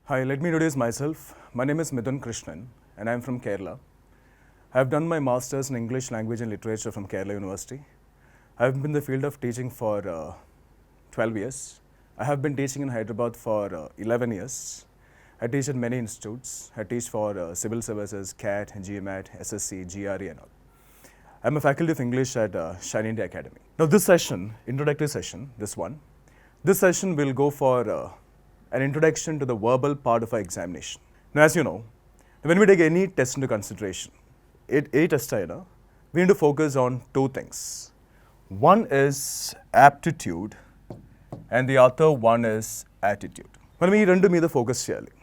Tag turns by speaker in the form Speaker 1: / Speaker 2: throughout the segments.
Speaker 1: Hi, let me introduce myself. My name is Midun Krishnan and I am from Kerala. I have done my Masters in English Language and Literature from Kerala University. I have been in the field of teaching for 12 years. I have been teaching in Hyderabad for 11 years. I teach at many institutes. I teach for civil services, CAT, GMAT, SSC, GRE and all. I am a faculty of English at Shine India Academy. Now this session, introductory session, this session will go for an introduction to the verbal part of our examination. Now, as you know, when we take any test into consideration, a test we need to focus on two things. One is aptitude and the other one is attitude. When we rendu meeda focus cheyali.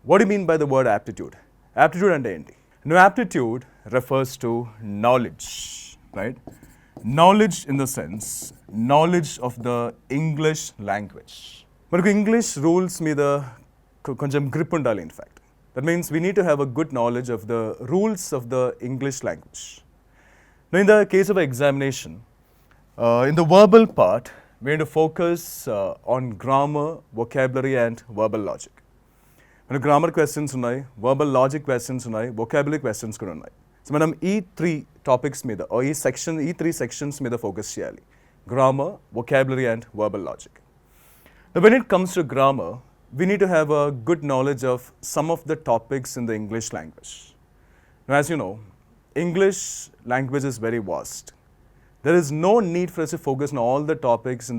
Speaker 1: What do you mean by the word aptitude? Aptitude ante enti? Now, aptitude refers to knowledge, right? Knowledge in the sense, knowledge of the English language. మనకు English rules మీద కొంచెం grip ఉండాలి in fact. That means we need to have a good knowledge of the rules of the English language. In the case of examination, in the verbal part we need to focus on grammar, vocabulary and verbal logic. మనకు grammar questions ఉన్నాయి, verbal logic questions ఉన్నాయి, vocabulary questions కూడా ఉన్నాయి. So మనం ఈ topics మీద ఈ three sections మీద ఫోకస్ చేయాలి: grammar, vocabulary and verbal logic. Now, when it comes to grammar, we need to have a good knowledge of some of the topics in the English language. Now, as you know, English language is very vast. There is no need for us to focus on all the topics in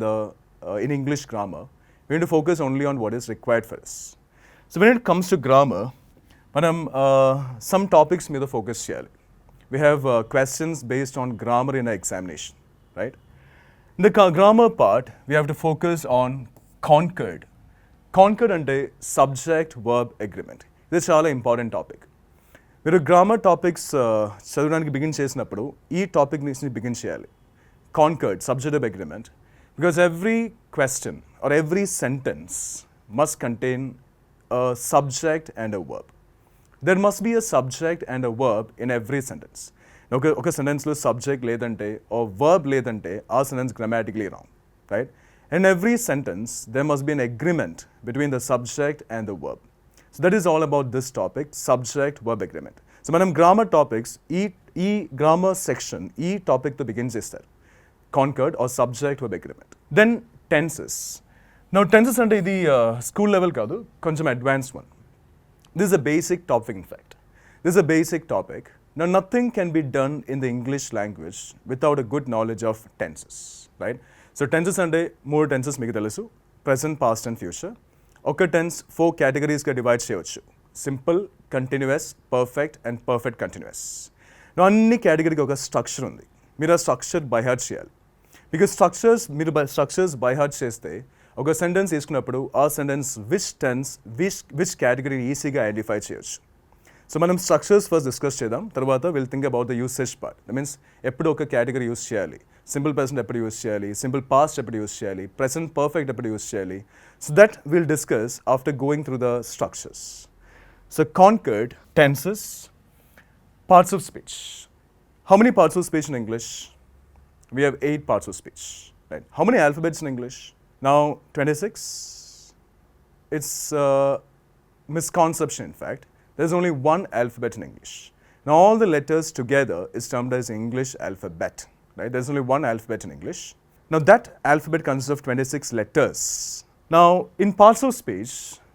Speaker 1: English grammar. We need to focus only on what is required for us. So, when it comes to grammar, some topics మీద focus చేయాలి. We have questions based on grammar in our examination, right? In the grammar part, we have to focus on conquered. Conquered అంటే subject verb agreement. ఇది చాలా important topic. మీరు grammar topics చదవడానికి begin చేసినప్పుడు ఈ topic నుంచి begin చేయాలి. Conquered subject verb agreement, because every question or every sentence must contain a subject and a verb. There must be a subject and a verb in every sentence. ఒక సెంటెన్స్లో subject లేదంటే ఓ verb లేదంటే ఆ sentence గ్రామాటికలీ wrong, right? In every sentence, there must be an agreement between the subject and the verb. So that is all about this topic, subject-verb agreement. So manam grammar topics, ee grammar section, topic to begin chestaru. Conquered or subject-verb agreement. Then tenses. Now tenses ante idi school level kaadu, koncham advanced one. This is a basic topic in fact. This is a basic topic. Now nothing can be done in the English language without a good knowledge of tenses, right? So tenses అంటే 3 tenses మీకు తెలుసు: present, past and future. ఒక tense 4 కేటగిరీస్గా divide చేయవచ్చు: simple, continuous, perfect and perfect continuous. అన్ని కేటగిరీకి ఒక structure ఉంది. మీరు ఆ స్ట్రక్చర్ బై హార్ట్ చేయాలి. బికాజ్ స్ట్రక్చర్స్ బై హార్ట్ చేస్తే ఒక సెంటెన్స్ తీసుకున్నప్పుడు ఆ సెంటెన్స్ విచ్ కేటగిరీ ఈజీగా ఐడెంటిఫై చేయొచ్చు. సో మనం స్ట్రక్చర్స్ ఫస్ట్ డిస్కస్ చేద్దాం, తర్వాత will think about the usage part. That means ఎప్పుడు ఒక కేటగిరీ యూస్ చేయాలి, సింపుల్ ప్రెజెంట్ ఎప్పుడు యూస్ చేయాలి, సింపుల్ పాస్ట్ ఎప్పుడు యూస్ చేయాలి, ప్రెజెంట్ పర్ఫెక్ట్ ఎప్పుడు యూస్ చేయాలి. So that will discuss after going through the structures. So conquered, tenses, parts of speech. How many parts of speech in English? We have 8 parts of speech, right? How many alphabets in English? Now 26. It's a misconception in fact. There's only one alphabet in English. Now all the letters together is termed as English alphabet, right? There's only one alphabet in English. Now that alphabet consists of 26 letters. Now in parts of speech,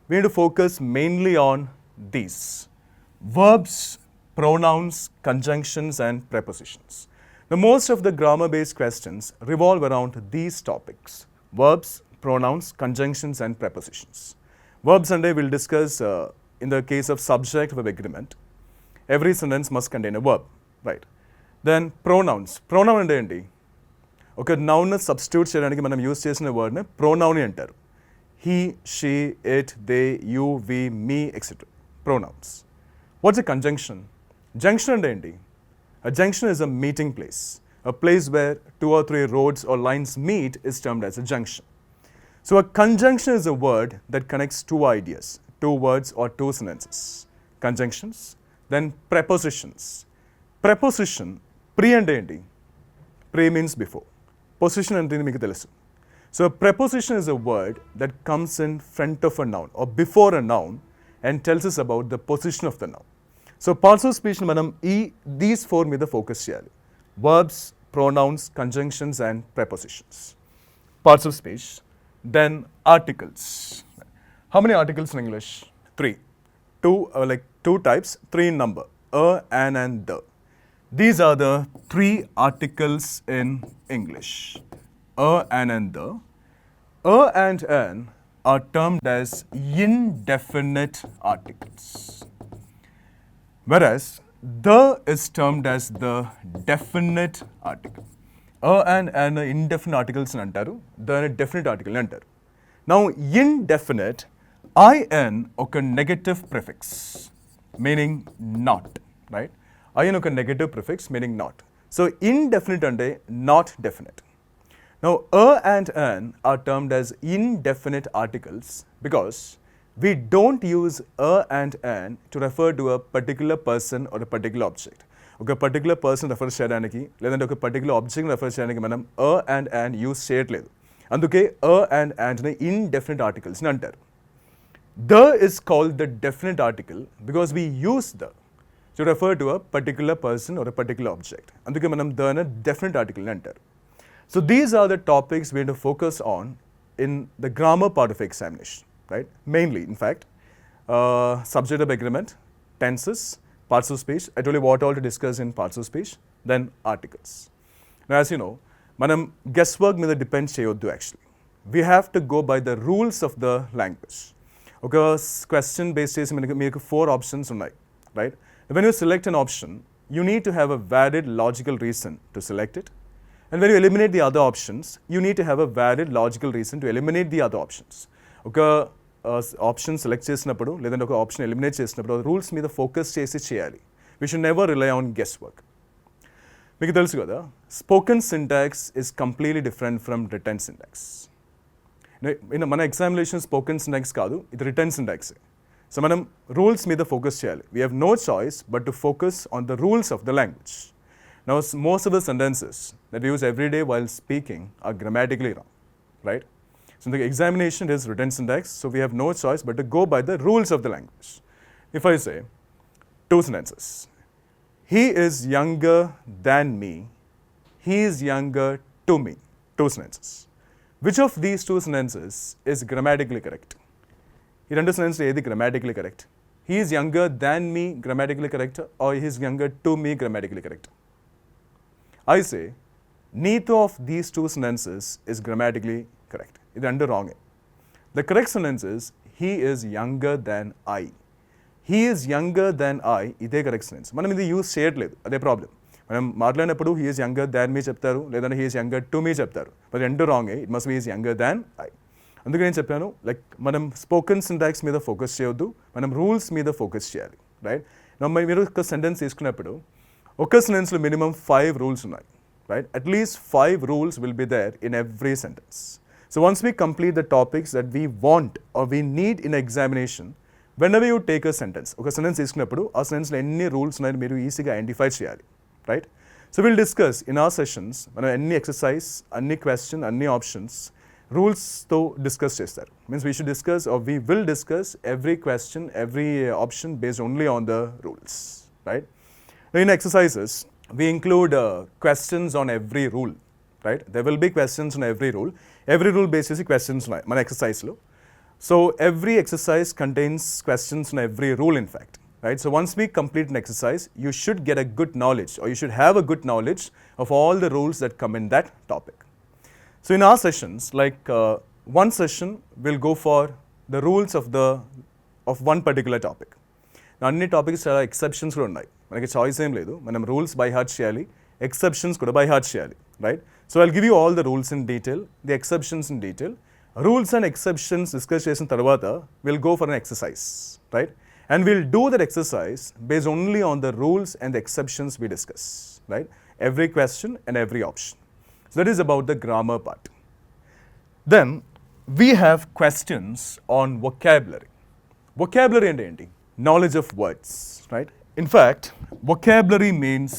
Speaker 1: we need to focus mainly on these: verbs, pronouns, conjunctions and prepositions. Now most of the grammar-based questions revolve around these topics: verbs, pronouns, conjunctions and prepositions. Verbs and I will discuss in the case of subject-verb agreement. Every sentence must contain a verb, right? Then pronouns. Pronoun అంటే ఏంటి? ఒక noun substitute చేయడానికి మనం use చేసిన వర్డ్ని pronoun అంటారు. He, she, it, they, you, we, me etcetera. Pronouns. What's a conjunction? Junction అంటే ఏంటి? A junction is a meeting place. A place where 2 or 3 roads or lines meet is termed as a junction. So a conjunction is a word that connects 2 ideas, 2 words or 2 sentences. Conjunctions. Then prepositions. Preposition, pre అంటే ఏంటి? Pre means before. Position అంటే మీకు తెలుసు. So a preposition is a word that comes in front of a noun or before a noun and tells us about the position of the noun. So parts of speech manam these four మీద focus చేయాలి. Verbs, pronouns, conjunctions and prepositions. Parts of speech. Then articles. How many articles in English? 3. Two types, 3 in number. An and the. These are the 3 articles in English. An and the. And an are termed as indefinite articles. Whereas the is termed as the definite article. And an indefinite articles in antaru, the definite article in antaru. Now indefinite, in oka negative prefix meaning not, right? In oka negative prefix meaning not. So indefinite ante not definite. Now and an are termed as indefinite articles because we don't use and an to refer to a particular person or a particular object. ఒక particular person refer చేయడానికి లేదంటే ఒక particular object refer చేయడానికి మనం and and use చేయట్లేదు. అందుకే and అండ్ని ఇన్డెఫినిట్ ఆర్టికల్స్ని అంటారు. The is called the definite article because we use the to refer to a particular person are a particular object. అందుకే మనం ద డెఫినిట్ ఆర్టికల్ని అంటారు. So these are the topics we're going to focus on in the grammar part of examination, right? Mainly, in fact, subject of agreement, tenses, parts of speech. I told you what all to discuss in parts of speech, then articles. Now, as you know, manam guesswork మీద depend చేయొద్దు actually. We have to go by the rules of the language. ఒక question based చేసి మీకు 4 options ఉన్నాయి, right? When you select an option, you need to have a valid logical reason to select it. And when you eliminate the other options, you need to have a valid logical reason to eliminate the other options. ఒక option select చేసినప్పుడు లేదంటే ఒక option eliminate చేసినప్పుడు rules మీద focus చేసి చేయాలి. We should never rely on guesswork. మీకు తెలుసు కదా, spoken syntax is completely different from written syntax. మన ఎగ్జామినేషన్ స్పోకెన్ సింటాక్స్ కాదు, ఇది రిటర్న్ సింటాక్స్. సో మనం రూల్స్ మీద ఫోకస్ చేయాలి. We have no choice but to focus on the rules of the language. Now, most of the sentences that we use every day while speaking are grammatically wrong, right? So, the examination is written syntax, so we have no choice but to go by the rules of the language. If I say 2 sentences, he is younger than me, he is younger to me, 2 sentences. Which of these 2 sentences is grammatically correct? Ee rendu sentences edi grammatically correct? He is younger than me grammatically correct or he is younger to me grammatically correct? I say, neither of these 2 sentences is grammatically correct. It's under wrong. The correct sentence is, he is younger than I. He is younger than I, ఇదే correct sentence. మనం ఇది use చేయట్లేదు, అదే problem. మనం మాట్లాడినప్పుడు he is younger than me చెప్తారు, లేదంటే he is younger to me చెప్తారు. బట్ రెండు wrong. It must be he is younger than I. అందుకే నేను చెప్పాను, లైక్ మనం స్పోకెన్ సింటాక్స్ మీద ఫోకస్ చేయొద్దు, మనం రూల్స్ మీద ఫోకస్ చేయాలి, రైట్? మీరు ఒక సెంటెన్స్ తీసుకున్నప్పుడు ఒక సెంటెన్స్లో మినిమం 5 rules ఉన్నాయి, right? At least 5 rules will be there in every sentence. So once we complete the topics that we want or we need in examination, whenever you take a sentence, ఒక sentence తీసుకున్నప్పుడు ఆ సెంటెన్స్లో ఎన్ని rules ఉన్నాయని మీరు ఈజీగా identify చేయాలి, right? So will discuss in our sessions, మనం ఎన్ని ఎక్సర్సైజ్, అన్ని క్వశ్చన్, అన్ని ఆప్షన్స్ రూల్స్తో డిస్కస్ చేస్తారు. Means we should discuss or we will discuss every question, every option based only on the rules, right? In exercises, we include questions on every rule, right? There will be questions on every rule. Every rule basis questions on my exercise. So every exercise contains questions on every rule, in fact, right? So once we complete an exercise, you should get a good knowledge, or you should have a good knowledge of all the rules that come in that topic. So in our sessions, like one session will go for the rules of one particular topic. అన్ని topics చాలా exceptions కూడా ఉన్నాయి, మనకి choice ఏం లేదు. మనం rules by heart చేయాలి, exceptions కూడా బై హార్ట్ చేయాలి, right? So I'll give you all the rules in detail, the exceptions in detail. Rules and exceptions discuss చేసిన తర్వాత will go for an exercise, right? And will do that exercise based only on the rules and the exceptions we discuss, right? Every question and every option. So that is about the grammar part. Then we have questions on vocabulary. Vocabulary and enti? Knowledge of words, right? In fact, vocabulary means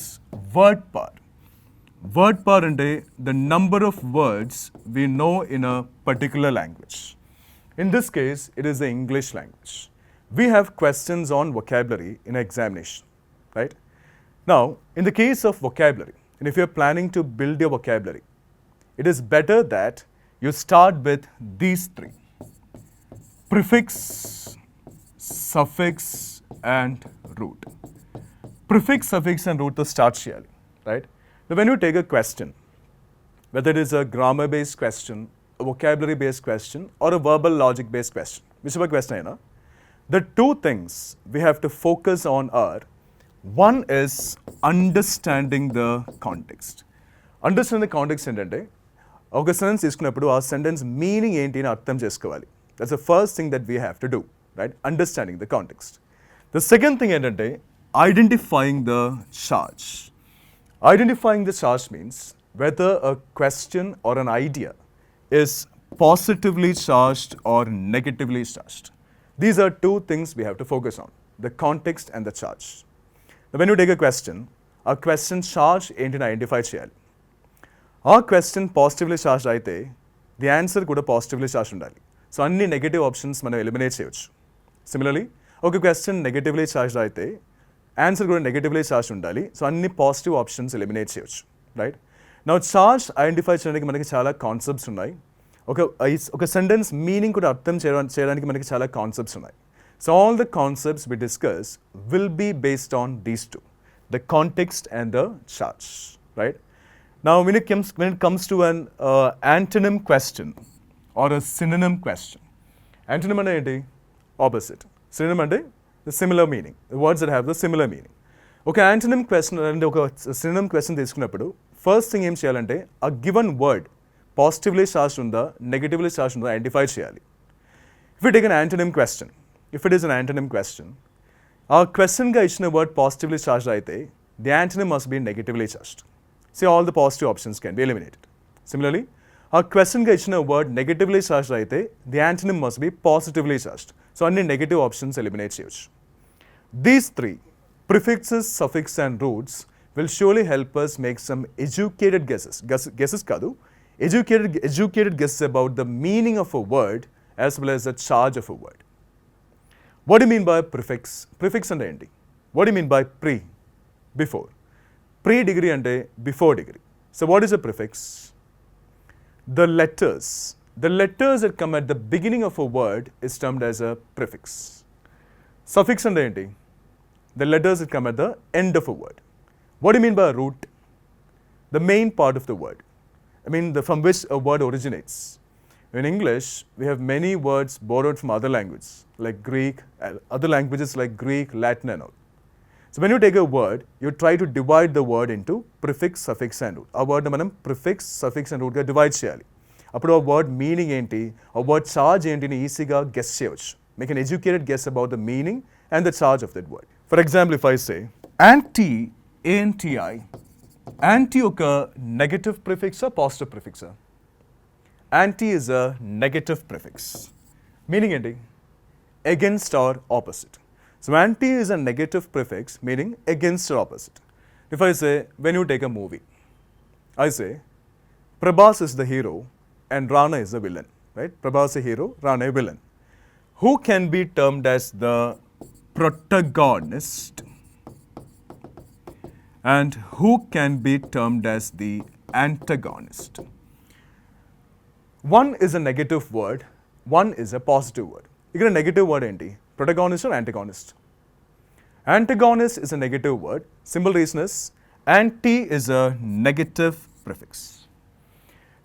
Speaker 1: word power. Word power ante the number of words we know in a particular language. In this case, it is the English language. We have questions on vocabulary in examination, right? Now, in the case of vocabulary, and if you're planning to build your vocabulary, it is better that you start with these three: prefix, suffix, and root. Prefix, suffix, and root to start చేయాలి, right? Now, when you take a question, whether it is a grammar-based question, a vocabulary-based question, or a verbal logic-based question, whichever question అయినా, the two things we have to focus on are, one is understanding the context. Understanding the context ఏంటంటే ఒక sentence తీసుకున్నప్పుడు ఆ sentence meaning ఏంటి అని అర్థం చేసుకోవాలి. That's the first thing that we have to do, right? Understanding the context. The second thing ఏంటంటే identifying the charge. Identifying the charge means whether a question or an idea is positively charged or negatively charged. These are two things we have to focus on: the context and the charge. Now, when you take a question charge ఏంటిని identify చేయాలి. ఆ question positively charge అయితే the answer కూడా positively charge ఉండాలి. So అన్ని negative options మనం eliminate చేయొచ్చు. Similarly ఒక క్వశ్చన్ నెగటివ్లీ చార్జ్ అయితే ఆన్సర్ కూడా నెగటివ్లీ చార్జ్ ఉండాలి. సో అన్ని పాజిటివ్ ఆప్షన్స్ ఎలిమినేట్ చేయొచ్చు, రైట్? నా చార్జ్ ఐడెంటిఫై చేయడానికి మనకి చాలా కాన్సెప్ట్స్ ఉన్నాయి. ఒక సెంటెన్స్ మీనింగ్ కూడా అర్థం చేయడానికి మనకి చాలా కాన్సెప్ట్స్ ఉన్నాయి. So all the concepts we discuss will be based on these two, the context and the charge, right? Now, when it comes to an antonym question or a synonym question, antonym ante enti? Opposite. Synonym ante the similar meaning, the words that have the similar meaning. Okay, antonym question and oka synonym question తీసుకున్నప్పుడు first thing ఏం చేయాలంటే a given word positively charged unda negatively charged unda identify చేయాలి. If we take an antonym question, if it is an antonym question, ఆ question గా ఇచ్చిన word positively charged అయితే the antonym must be negatively charged. See, all the positive options can be eliminated. Similarly, a question ga ichina word negatively charged aithe the antonym must be positively charged. So any negative options eliminate cheyochu. These three, prefixes, suffix, and roots, will surely help us make some educated guesses. Guesses kadu, educated guesses about the meaning of a word as well as the charge of a word. What do you mean by prefix? Prefix ante enti? What do you mean by pre? Before. Pre-degree ante before degree. So what is a prefix? The letters that come at the beginning of a word is termed as a prefix. Suffix ante enti? The letters that come at the end of a word. What do you mean by a root? The main part of the word. I mean from which a word originates. In English, we have many words borrowed from other languages like Greek, other languages like Greek, Latin and all. So when you take a word, you try to divide the word into prefix, suffix and root. A word manam prefix, suffix and root ga divide cheyali. Appudu a word meaning enti, a word charge enti ni easy ga guess cheyochu. Make an educated guess about the meaning and the charge of that word. For example, if I say anti, A-N-T-I, anti oka negative prefix or positive prefix? Anti is a negative prefix. Meaning enti? Against or opposite. So anti is a negative prefix meaning against or opposite. If I say, when you take a movie, I say Prabhas is the hero and Rana is the villain, right? Prabhas is a hero, Rana a villain. Who can be termed as the protagonist and who can be termed as the antagonist? One is a negative word, one is a positive word. Here a negative word enti? Protagonist or antagonist? Antagonist is a negative word. Simple reason is anti is a negative prefix.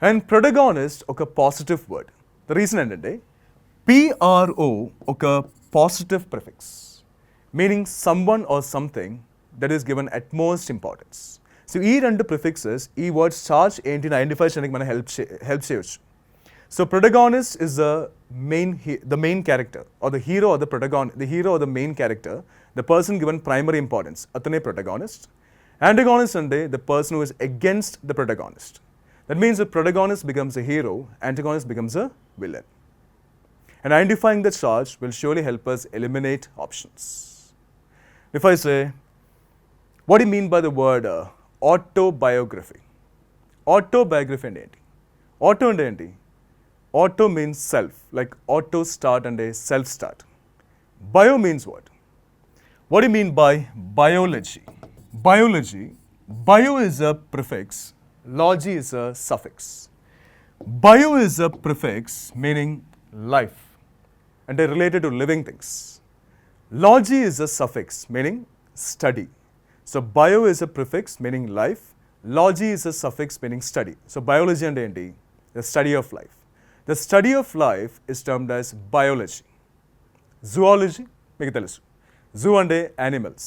Speaker 1: And protagonist oka positive word. The reason endante PRO oka positive prefix. Meaning someone or something that is given utmost importance. So ee rendu prefixes, ee words charge enti na identify cheyadaniki mana help cheyochu. So protagonist is the main character or the hero or the hero or the main character, the person given primary importance. Athane protagonist. Antagonist ante the person who is against the protagonist. That means the protagonist becomes a hero, antagonist becomes a villain. And identifying the charge will surely help us eliminate options. If I say, what do you mean by the word autobiography? autobiography అంటే ఏంటి? Auto అంటే ఏంటి? Auto means self, like auto start and a self start. Bio means what? What do you mean by biology? Biology, bio is a prefix, logy is a suffix. Bio is a prefix meaning life and they related to living things. Logy is a suffix meaning study. So bio is a prefix meaning life. Logy is a suffix meaning study. So biology and enti? The study of life. The study of life is termed as biology. Zoology, meeku telusu. Zoo and animals.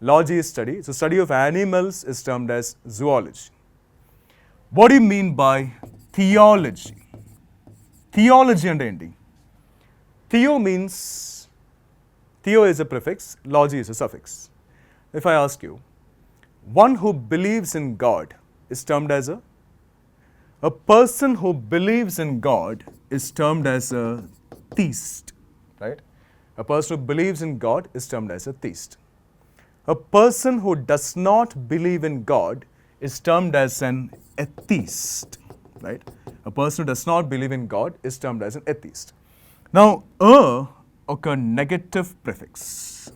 Speaker 1: Logy is study. So study of animals is termed as zoology. What do you mean by theology? Theology and enti? Theo means, theo is a prefix, logy is a suffix. If I ask you, one who believes in God is termed as a person who believes in God is termed as a theist, right? A person who believes in God is termed as a theist. A person who does not believe in God is termed as an atheist, right? A person who does not believe in God is termed as an atheist. Now, occur negative prefix,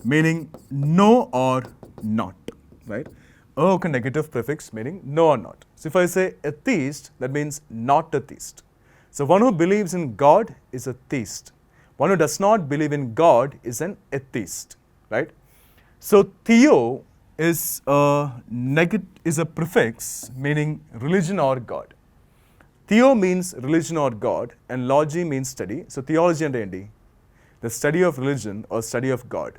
Speaker 1: meaning no or not, right? Occur negative prefix meaning no or not. So if I say atheist, that means not a theist. So one who believes in God is a theist. One who does not believe in God is an atheist, right? So theo is a prefix meaning religion or God. Theo means religion or God and logy means study. So theology and enti? The study of religion or study of God.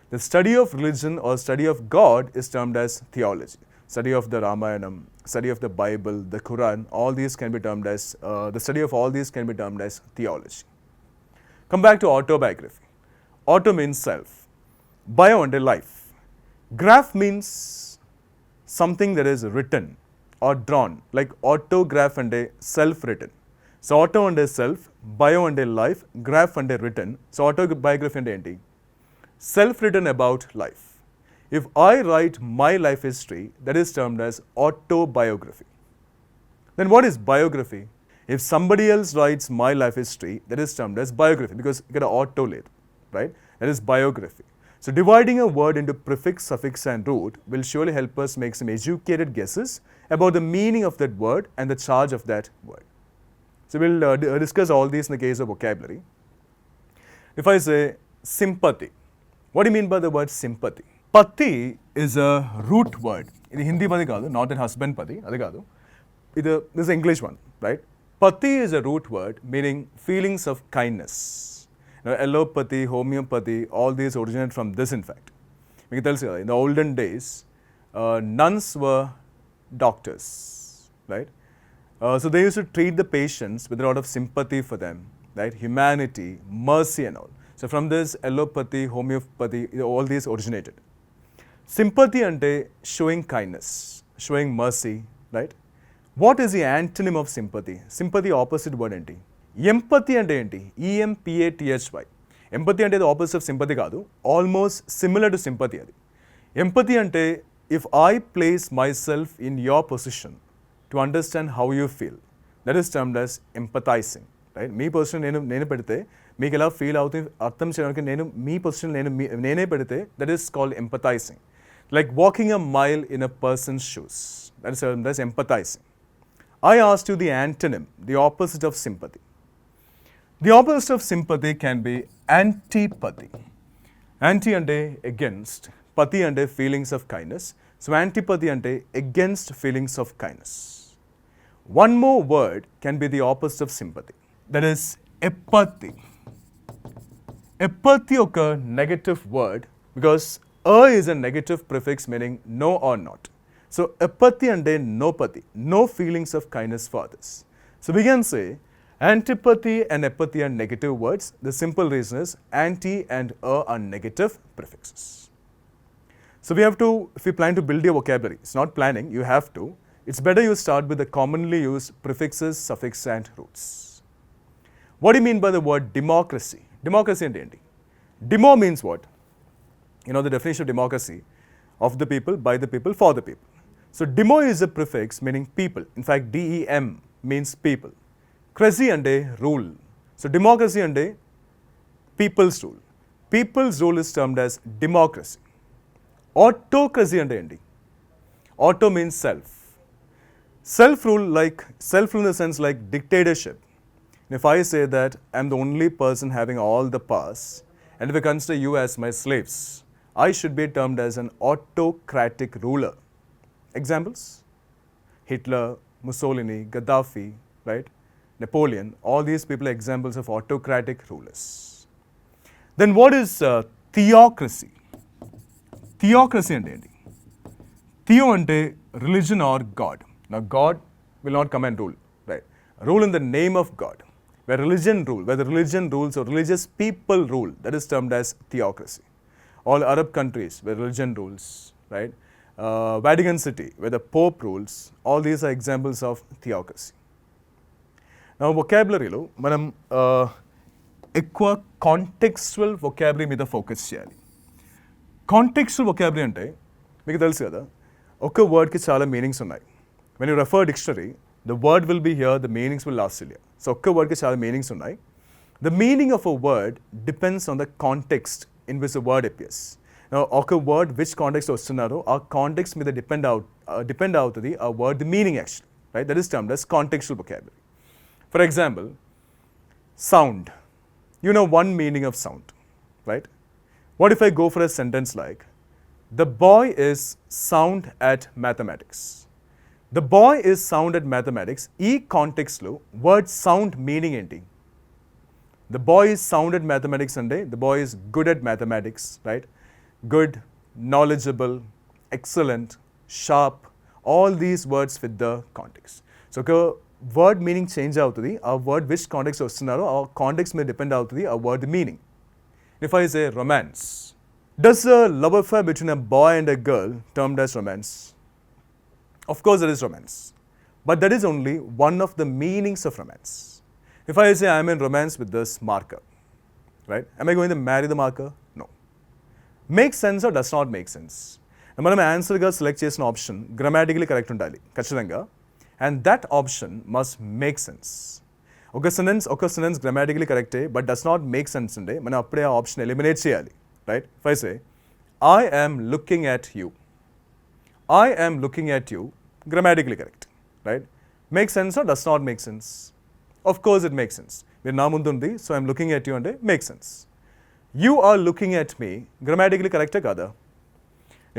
Speaker 1: The study of religion or study of God is termed as theology. Study of the Ramayanam, study of the Bible, the Quran, all these can be termed as, the study of all these can be termed as theology. Come back to autobiography. Auto means self. Bio and life. Graph means something that is written or drawn, like autograph and a self-written. So auto and a self, bio and a life, graph and a written. So autobiography and enti? Self-written about life. If I write my life history, that is termed as autobiography. Then what is biography? If somebody else writes my life history, that is termed as biography because you get an auto later, right? That is biography. So dividing a word into prefix, suffix and root will surely help us make some educated guesses about the meaning of that word and the charge of that word. So we'll discuss all these in the case of vocabulary. If I say sympathy, what do you mean by the word sympathy? Pati is a root word. This is Hindi padi kaadu, not a husband pati. This is an English one, right? Pati is a root word meaning feelings of kindness. Now, allopathy, homeopathy, all these originate from this in fact. In the olden days, nuns were doctors, right? So they used to treat the patients with a lot of sympathy for them, right? Humanity, mercy and all. So from this, allopathy, homeopathy, all these originated. Sympathy ante showing kindness, showing mercy, right? What is the antonym of sympathy? Sympathy opposite word enti? Empathy ante enti? EMPATHY. Empathy ante the opposite of sympathy kaadu, almost similar to sympathy adi. Empathy ante if I place myself in your position to understand how you feel, that is termed as empathizing, right? Me person nenu pedite meeku ela feel avutundi artham cheyadaniki nenu me position nene pedite, that is called empathizing. Like walking a mile in a person's shoes, that is termed as empathizing. I asked you the antonym, the opposite of sympathy. The opposite of sympathy can be antipathy. Anti ante against, pati ante feelings of kindness. So antipathy ante against feelings of kindness. One more word can be the opposite of sympathy. That is apathy. Apathy occur negative word because is a negative prefix meaning no or not. So apathy and no pati, no feelings of kindness for others. So we can say antipathy and apathy are negative words. The simple reason is anti and are negative prefixes. So we have to, if you plan to build your vocabulary, it's not planning, you have to. It's better you start with the commonly used prefixes, suffixes and roots. What do you mean by the word democracy? Democracy and enti? Demo means what? You know the definition of democracy, of the people, by the people, for the people. So demo is a prefix meaning people. In fact, DEM means people. Crazy ante rule. So democracy ante people's rule. People's rule is termed as democracy. Autocracy ante enti. Auto means self. Self-rule in the sense like dictatorship. And if I say that I'm the only person having all the powers, and if I consider you as my slaves, I should be termed as an autocratic ruler. Examples? Hitler, Mussolini, Gaddafi, right? Napoleon, all these people are examples of autocratic rulers. Then what is theocracy? Theocracy ante enti? Theo ante religion or God. Now God will not come and rule, right? Rule in the name of God. Where religion rules or religious people rule, that is termed as theocracy. All Arab countries where religion rules, right? Vatican City where the Pope rules, all these are examples of theocracy. Now vocabulary lo manam ఎక్కువ contextual vocabulary మీద focus చేయాలి. Contextual vocabulary అంటే మీకు తెలుసు కదా, ఒక వర్డ్కి చాలా meanings ఉన్నాయి. When you refer dictionary, the word will be here, the meanings will last till here. So ఒక్క వర్డ్కి చాలా మీనింగ్స్ ఉన్నాయి. The meaning of a word depends on the context in which the word appears. Now ఒక word which context వస్తున్నారో ఆ context మీద depend అవుతుంది ఆ word the meaning actually, right? That is termed as contextual vocabulary. For example, sound. You know one meaning of sound, right? What if I go for a sentence like, the boy is sound at mathematics. The boy is sound at mathematics. ఈ context లో word sound meaning ఏంటి? The boy is sound at mathematics అంటే the boy is good at mathematics, right? Good, knowledgeable, excellent, sharp, all these words fit the context. So word meaning change అవుతుంది ఆ word which context వస్తున్నారో ఆ context మీద depend అవుతుంది ఆ word meaning. If I say romance, does a love affair between a boy and a girl termed as romance? Of course it is romance, but that is only one of the meanings of romance. If I say I am in romance with this marker, right? Am I going to marry the marker? No. Makes sense or does not make sense? మనం ఆన్సర్గా select చేసిన option గ్రామాటికలీ correct ఉండాలి ఖచ్చితంగా, and that option must make sense. ఒక sentence గ్రామాటికలీ కరెక్టే but does not make sense అంటే మనం అప్పుడే ఆ ఆప్షన్ ఎలిమినేట్ చేయాలి, right? If I say I am looking at you. I am looking at you, grammatically correct, right? Make sense or does not make sense? Of course it makes sense. మీరు నా ముందు ఉంది, so I am looking at you అంటే make sense. You are looking at me, grammatically correct కాదా?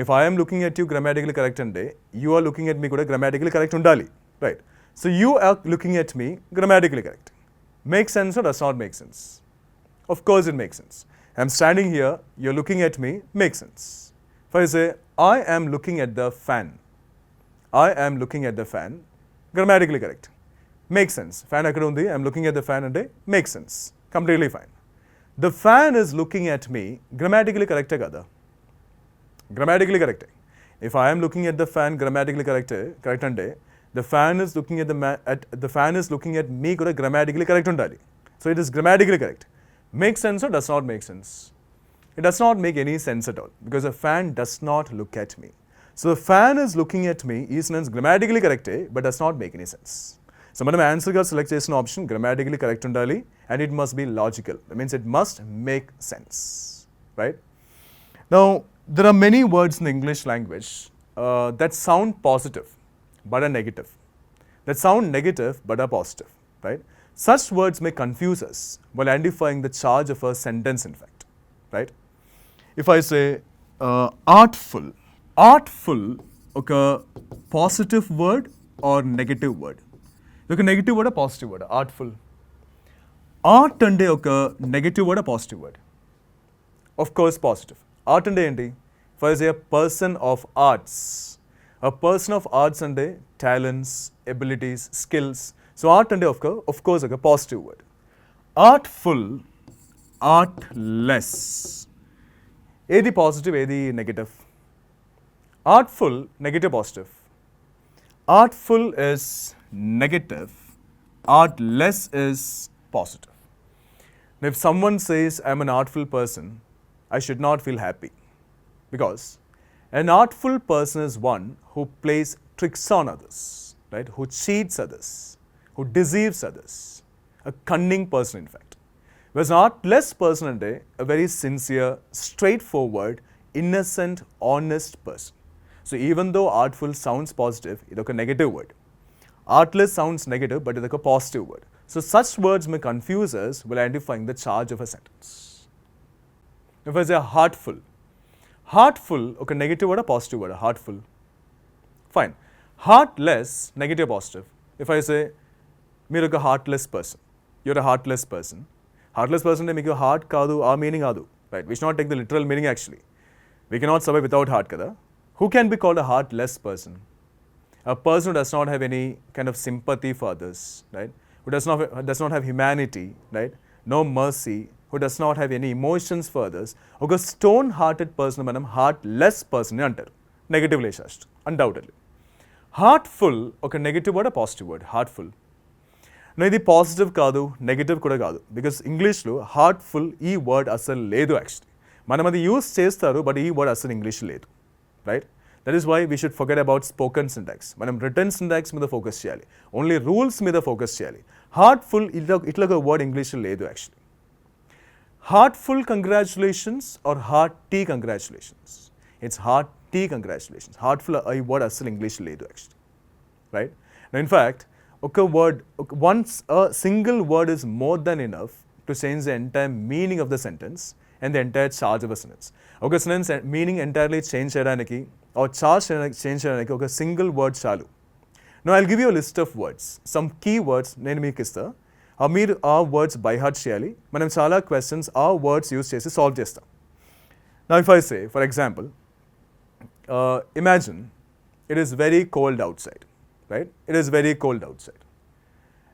Speaker 1: If I am looking at you grammatically correct అంటే you are looking at me కూడా grammatically correct ఉండాలి, right? So you are looking at me, grammatically correct. Make sense or does not make sense? Of course it makes sense. I am standing here, you are looking at me, makes sense. If I say I am looking at the fan, I am looking at the fan, grammatically correct. Makes sense. Fan akkada undi, I am looking at the fan ante makes sense. Completely fine. The fan is looking at me, grammatically correct kada? Grammatically correct. If I am looking at the fan, grammatically correct ante the fan is looking at me kuda grammatically correct undali. So it is grammatically correct. Makes sense or does not make sense? It does not make any sense at all because a fan does not look at me. So the fan is looking at me is grammatically correct but does not make any sense. So మనం ఆన్సర్గా select చేసిన option గ్రామాటికలీ correct ఉండాలి and it must be logical. That means it must make sense, right? Now there are many words in the English language that sound positive but are negative, that sound negative but are positive, right? Such words may confuse us while identifying the charge of a sentence, in fact, right? If I say artful, okay, positive word or negative word? Okay, negative word or positive word? Artful. Art ante oka negative word or positive word? Of course positive. Art ante enti? If I say a person of arts, a person of arts ante talents, abilities, skills. So art ante of course oka positive word. Artful, artless. Edi positive, edi negative? Artful, negative, positive. Artful is negative, artless is positive. Now if someone says I am an artful person, I should not feel happy because an artful person is one who plays tricks on others, right? Who cheats others, who deceives others. A cunning person, in fact. Whereas an artless person ante a very sincere, straightforward, innocent, honest person. So even though artful sounds positive, it's a negative word. Artless sounds negative, but it's a positive word. So such words may confuse us while identifying the charge of a sentence. If I say heartful, heartful, okay, negative word or positive word? Heartful. Fine. Heartless, negative, positive. If I say, you're a heartless person, you're a heartless person. Heartless person, make your heart kadu, our meaning adu. Right? We should not take the literal meaning actually. We cannot survive without heart kada. Who can be called a heartless person? A person who does not have any kind of sympathy for others, right? Who does not have humanity, right? No mercy, who does not have any emotions for others. Okay, stone-hearted person, manam heartless person antaru. Negatively charged, undoubtedly. Heartful, okay, negative word or positive word? Heartful. Now, this positive kaadu, negative kuda kaadu. Because English lo heartful, ee word asal ledu actually. Manam adi use chestaru, but ee word asal English ledu, right? That is why we should forget about spoken syntax. Manam written syntax మీద focus చేయాలి. Only rules మీద focus చేయాలి. Heartful ఇట్లా ఒక word English లేదు actually. Heartful congratulations or hearty congratulations. It's hearty congratulations. Heartful ఈ word అసలు English లేదు actually. Right? Now in fact, ఒక word, once a single word is more than enough to change the entire meaning of the sentence and the entire charge of a sentence. ఒక sentence meaning entirely change చేయడానికి or charge change చేయడానికి ఒక single word చాలు. Now I'll give you a list of words. Some key words నేను మీకు ఇస్తా. మీరు ఆ వర్డ్స్ బై హార్ట్ చేయాలి. మనం చాలా క్వశ్చన్స్ ఆ వర్డ్స్ యూస్ చేసి సాల్వ్ చేస్తాం. Now if I say, for example, imagine it is very cold outside, right? It is very cold outside.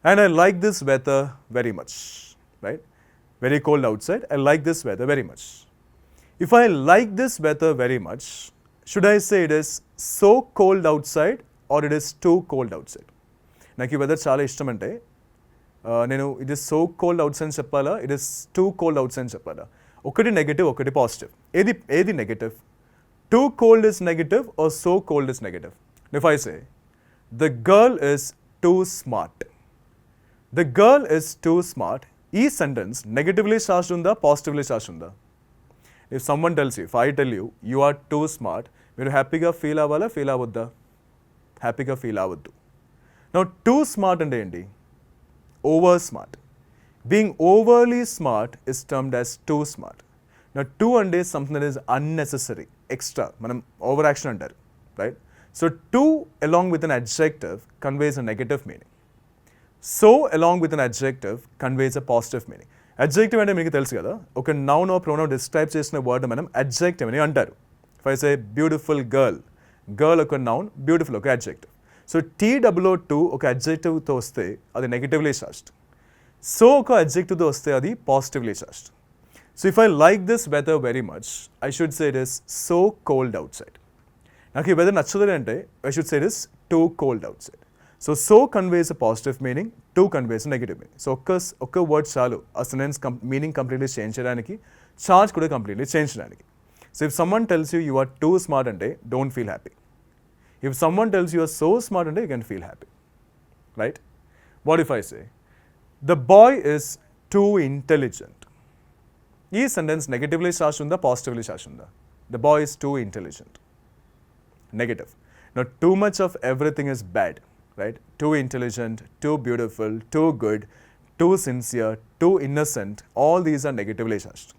Speaker 1: And I like this weather very much, right? Very cold outside. I like this weather very much. If I like this weather very much, should I say it is so cold outside or it is too cold outside? నాకు ఈ weather చాలా ఇష్టం అంటే నేను it is so cold outside అని చెప్పాలా, it is too cold outside అని చెప్పాలా? ఒకటి నెగటివ్, ఒకటి పాజిటివ్. ఏది negative? Too cold is negative or so cold is negative? If I say the girl is too smart, the girl is too smart, ఈ sentence negatively charged ఉందా, positively charged ఉందా? If someone tells you, if I tell you are too smart, మీరు హ్యాపీగా feel అవ్వాలా, feel అవ్వద్దా? హ్యాపీగా feel అవ్వద్దు. Now two smart అంటే ఏంటి? Over smart. Being overly smart is termed as too smart. Now too అంటే something that is unnecessary, extra, మనం over action అంటారు, right? So too along with an adjective conveys a negative meaning. So along with an adjective conveys a positive meaning. Adjective అంటే మీకు తెలుసు కదా, ఒక noun or pronoun describe చేసిన word మనం adjective అని అంటారు. If I say beautiful girl, girl ఒక నౌన్, బ్యూటిఫుల్ ఒక అడ్జెక్టివ్. సో TOO ఒక అడ్జెక్టివ్తో వస్తే అది నెగటివ్లీ చార్జ్డ్. సో ఒక అడ్జెక్టివ్తో వస్తే అది positively charged. So if I like this weather very much, I should say it is so cold outside. నాకు ఈ వెదర్ నచ్చదు అంటే I should say it is too cold outside. So conveys a positive meaning, too conveys a negative meaning. So ఒక్క word చాలు ఆ sentence meaning completely change చేయడానికి, charge కూడా completely change చేయడానికి. So if someone tells you are too smart అంటే don't feel happy. If someone tells you are so smart, you can feel happy, right? What if I say, the boy is too intelligent? This sentence negatively charged unda, positively charged unda? The boy is too intelligent. Negative. Now, too much of everything is bad, right? Too intelligent, too beautiful, too good, too sincere, too innocent, all these are negatively charged.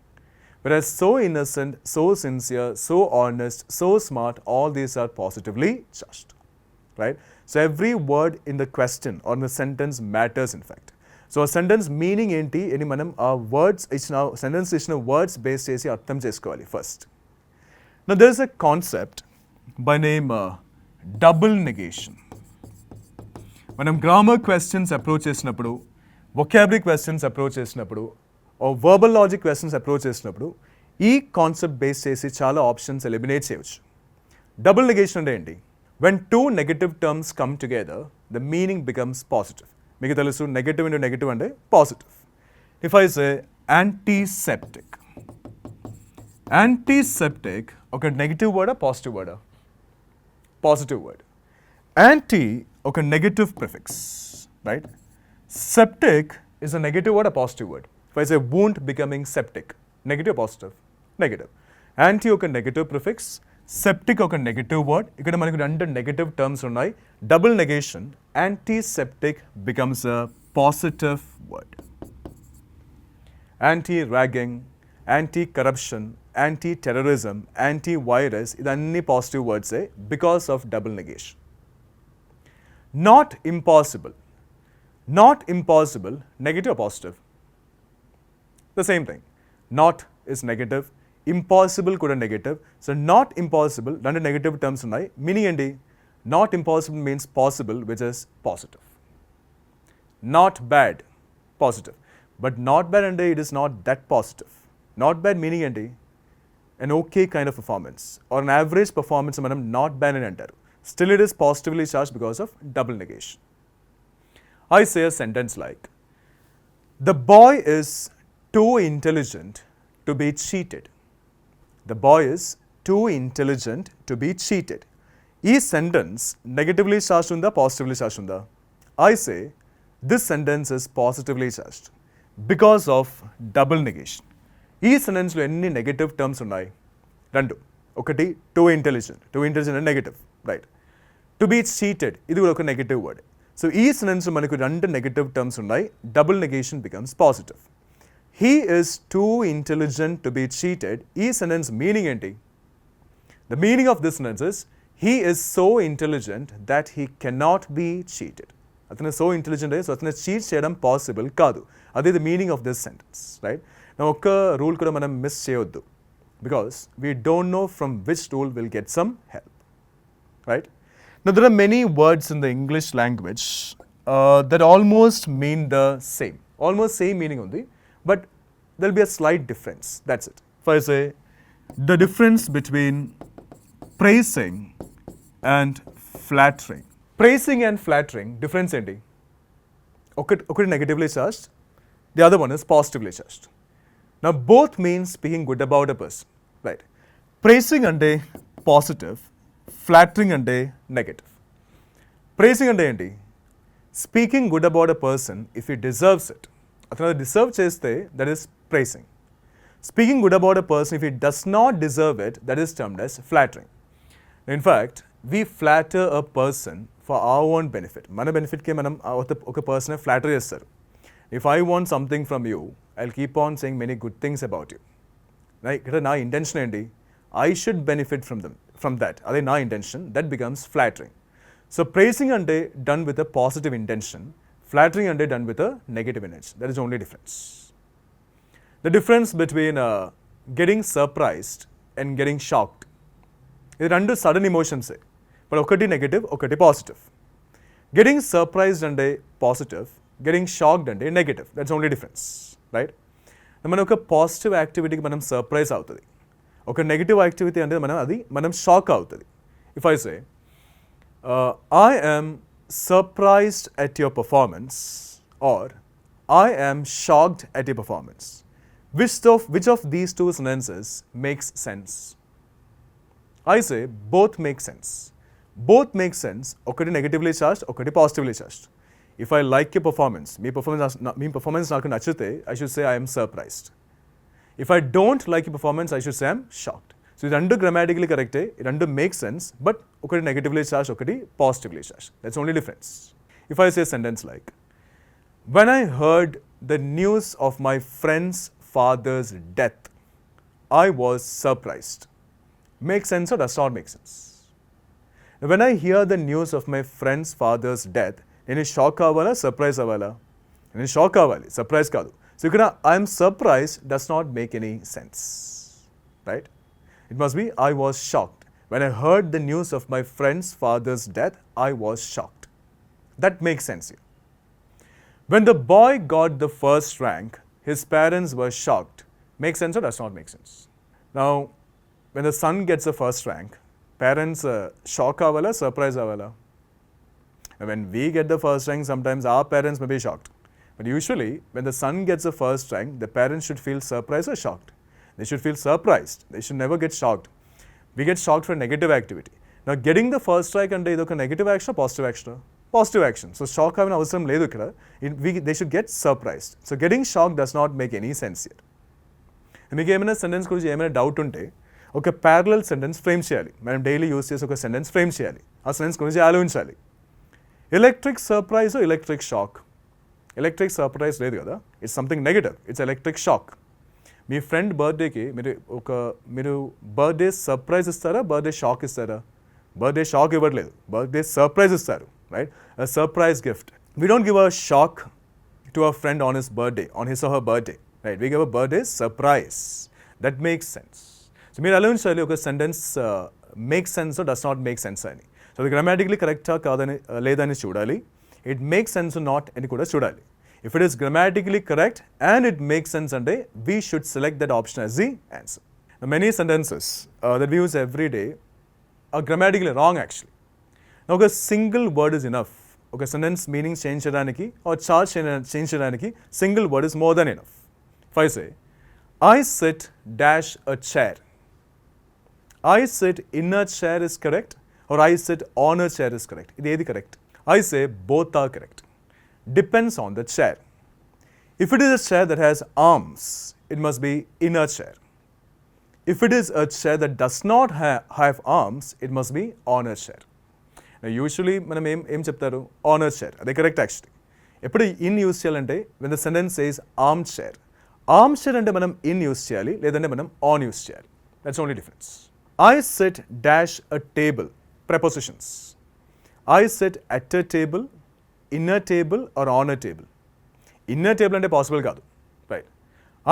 Speaker 1: Whereas so innocent, so sincere, so honest, so smart, all these are positively charged, right? So every word in the question or in the sentence matters in fact. So a sentence meaning enti ani manam aa words ichna sentence ichna words base chesi artham cheskovali first. Now there is a concept by name double negation. Manam grammar questions approach chesinappudu, vocabulary questions approach chesinappudu, verbal logic questions approach చేసినప్పుడు ఈ concept base చేసి చాలా options eliminate చేయవచ్చు. Double negation అంటే ఏంటి? When two negative terms come together the meaning becomes positive. మీకు తెలుసు negative into negative అంటే positive. If I say antiseptic, antiseptic ఒక నెగటివ్ వర్డా, పాజిటివ్ వర్డా? Positive word. Anti ఒక negative prefix, right? Septic is a negative word, a positive word. If I say wound becoming septic, negative or positive? Negative. Anti ఒక negative prefix, septic ఒక negative word. ఇక్కడ మనకు రెండు negative terms ఉన్నాయి. Double negation, antiseptic becomes a positive word. Anti-ragging, anti-corruption, anti-terrorism, anti-virus, ఇదన్నీ positive words because of double negation. Not impossible. Not impossible, negative or positive? The same thing. Not is negative, impossible kuda negative. So not impossible, రెండు negative terms ఉన్నాయి. Meaning ఏంటి? Not impossible means possible, which is positive. Not bad, positive. But not bad అంటే it is not that positive. Not bad meaning ఏంటి? An okay kind of performance or an average performance మనం not bad అని అంటారు. Still it is positively charged because of double negation. I say a sentence like, the boy is too intelligent to be cheated. The boy is too intelligent to be cheated. ఈ sentence negatively charged ఉందా, positively charged ఉందా? I say this sentence is positively charged because of double negation. ఈ sentence లో ఎన్ని negative terms ఉన్నాయి? రెండు. ఒకటి too intelligent and negative, right? To be cheated, ఇది కూడా ఒక negative word. So ఈ sentence లో మనకు రెండు negative terms ఉన్నాయి. Double negation becomes positive. He is too intelligent to be cheated. ఈ sentence meaning ఏంటి? The meaning of this sentence is, he is so intelligent that he cannot be cheated. అతను so intelligent so అతను cheat చేయడం possible కాదు. అదే the meaning of this sentence, right? Now ఒక్క rule కూడా మనం miss చేయొద్దు, because we don't know from which rule we'll get some help, right? Now there are many words in the English language that almost mean the same. Almost same meaning only, but there'll be a slight difference. That's it. If I say the difference between praising and flattering. Praising and flattering, difference ఏంటి? ఒకటి negatively charged, the other one is positively charged. Now both mean speaking good about a person, right? Praising అంటే positive, flattering అంటే negative. Praising అంటే ఏంటి? Speaking good about a person if he deserves it. అతను అది deserve చేస్తే, that is praising. Speaking good about a person if he does not deserve it, that is termed as flattering. In fact, we flatter a person for our own benefit. మన బెనిఫిట్కే మనం ఒక person flatter చేస్తారు. If I want something from you, I'll keep on saying many good things about you. ఇక్కడ నా intention ఏంటి? I should benefit from that. అదే నా intention. That becomes flattering. So praising అంటే done with a positive intention. Flattering అంటే done with a negative intention. That is the only difference. The difference between getting surprised and getting shocked. ఇది రెండు sudden ఎమోషన్సే, but ఒకటి negative ఒకటి positive. Getting surprised అంటే positive, getting shocked అంటే negative. That's only difference, right? మన ఒక positive యాక్టివిటీకి మనం surprise అవుతుంది, ఒక నెగిటివ్ యాక్టివిటీ అంటే మనం షాక్ అవుతుంది. If I say I am surprised at your performance or I am shocked at your performance, which of these two sentences makes sense? I say both make sense. Both make sense. ఒకటి negatively charged, ఒకటి positively charged. If I like your performance, me performance నాకు నచ్చితే, I should say I am surprised. If I don't like your performance, I should say I am shocked. So ఇది రెండు grammatically correct, ఇది రెండు make sense, but ఒకటి negatively charged, ఒకటి positively charged. That's only difference. If I say a sentence like, when I heard the news of my friend's father's death, I was surprised. Make sense or does not make sense? When I hear the news of my friend's father's death, నేను shock అవ్వాలా, surprise అవ్వాలా? నేను shock అవ్వాలి, surprise కాదు. So ఇక్కడ I'm surprise does not make any sense, right? It must be I was shocked. When I heard the news of my friends fathers death, I was shocked. That makes sense here. When the boy got the first rank, his parents were shocked. Make sense or does not make sense? Now, when the son gets the first rank, parents shock avala, surprise avala. When we get the first rank, sometimes our parents may be shocked. But usually, when the son gets the first rank, the parents should feel surprised or shocked. They should feel surprised. They should never get shocked. We get shocked for negative activity. Now getting the first strike ante idoka negative action or positive action? Positive action. So shock avana avasaram ledu ikkada. They should get surprised. So getting shocked does not make any sense here. మీకు ఏమైనా sentence గురించి ఏమైనా doubt ఉంటే ఒక parallel sentence frame చేయాలి. మనం daily use చేసి ఒక సెంటెన్స్ ఫ్రేమ్ చేయాలి. ఆ సెంటెన్స్ గురించి ఆలోచించాలి. Electric surprise electric shock. Electric surprise లేదు కదా, it's something negative, it's electric shock. Me friend బర్త్డేకి మీరు బర్త్డే సర్ప్రైజ్ ఇస్తారా, బర్త్డే షాక్ ఇస్తారా? బర్త్డే షాక్ ఇవ్వట్లేదు, బర్త్డే సర్ప్రైజ్ ఇస్తారు, right? Surprise gift. We don't give a shock to our friend on his birthday, on his or her birthday, right? We give a birthday surprise. That makes sense. So మీరు ఆలోచించాలి ఒక sentence make sense does not make sense అని. So అది గ్రామాటికలీ కరెక్టా కాదని లేదని చూడాలి. It make sense not అని కూడా చూడాలి. If it is grammatically correct and it make sense అంటే we should select that option as the answer. Many sentences that we use every day are grammatically wrong actually. ఒక single word is enough. ఒక sentence meaning change చేయడానికి or charge change చేయడానికి single word is more than enough. If I say, I sit dash a chair. I sit in a chair is correct or I sit on a chair is correct. It is correct. I say both are correct. Depends on the chair. If it is a chair that has arms, it must be in a chair. If it is a chair that does not have arms, it must be on a chair. Now usually మనం ఏం చెప్తారు? On a chair. అదే correct actually. ఎప్పుడు in use చేయాలంటే when the sentence says arm chair. Arm chair అంటే మనం in use చేయాలి, లేదంటే మనం ఆన్ యూస్ చేయాలి. That's only difference. I sit dash a table. Prepositions. I sit at a table, in a table or on a table. In a table అంటే possible కాదు, right?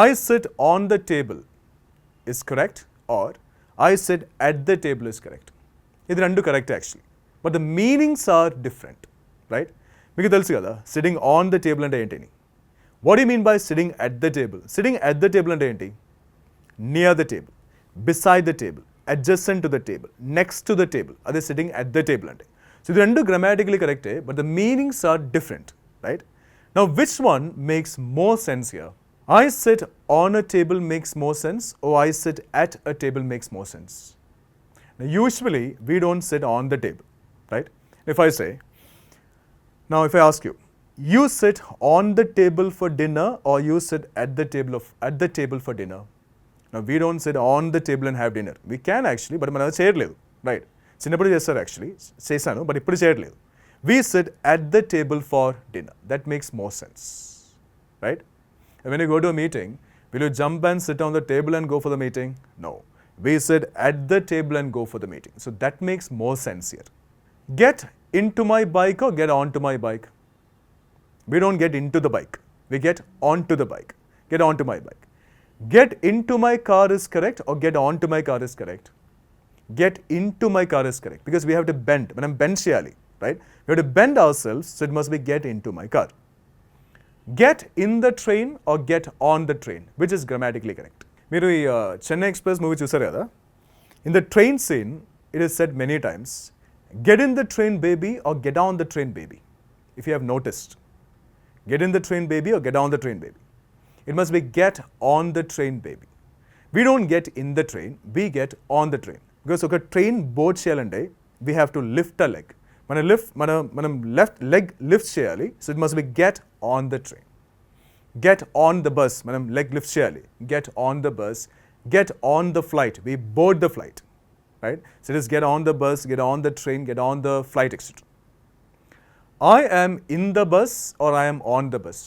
Speaker 1: I sit on the table is correct or I sit at the table is correct. ఇది రెండు correct actually, but the meanings are different, right? మీకు తెలుసు కదా sitting on the table అంటే ఏంటని. What do you mean by sitting at the table? Sitting at the table ante enti? Near the table, beside the table, adjacent to the table, next to the table. Ade sitting at the table ante. So idu rendu grammatically correct, but the meanings are different, right? Now which one makes more sense here? I sit on a table makes more sense or I sit at a table makes more sense? Now usually we don't sit on the table, right? If I say, now if I ask you, you sit on the table for dinner or you sit at the table for dinner? Now we don't sit on the table and have dinner. We can actually, but మనం చేయట్లేదు, right? చిన్నప్పుడు చేస్తారు actually, చేశాను, but ఇప్పుడు చేయట్లేదు. We sit at the table for dinner. That makes more sense, right? And when you go to a meeting, will you jump and sit on the table and go for the meeting? No. We sit at the table and go for the meeting. So that makes more sense here. Get into my bike or get onto my bike? We don't get into the bike. We get onto the bike. Get onto my bike. Get into my car is correct or get onto my car is correct? Get into my car is correct because we have to bend. మనం bend చేయాలి, right? We have to bend ourselves, so it must be get into my car. Get in the train or get on the train, which is grammatically correct. మీరు ఈ Chennai express movie చూసారు కదా? In the train scene, it is said many times, get in the train baby or get on the train baby. If you have noticed, get in the train baby or get on the train baby. It must be get on the train baby. We don't get in the train, we get on the train. Because ఒక train board చేయాలంటే we have to lift a leg. మనం left leg lift చేయాలి. So it must be get on the train. Get on the bus. మనం leg lift చేయాలి. Get on the bus. Get on the flight. We board the flight, right? So it is get on the bus, get on the train, get on the flight, etc. I am in the bus or I am on the bus.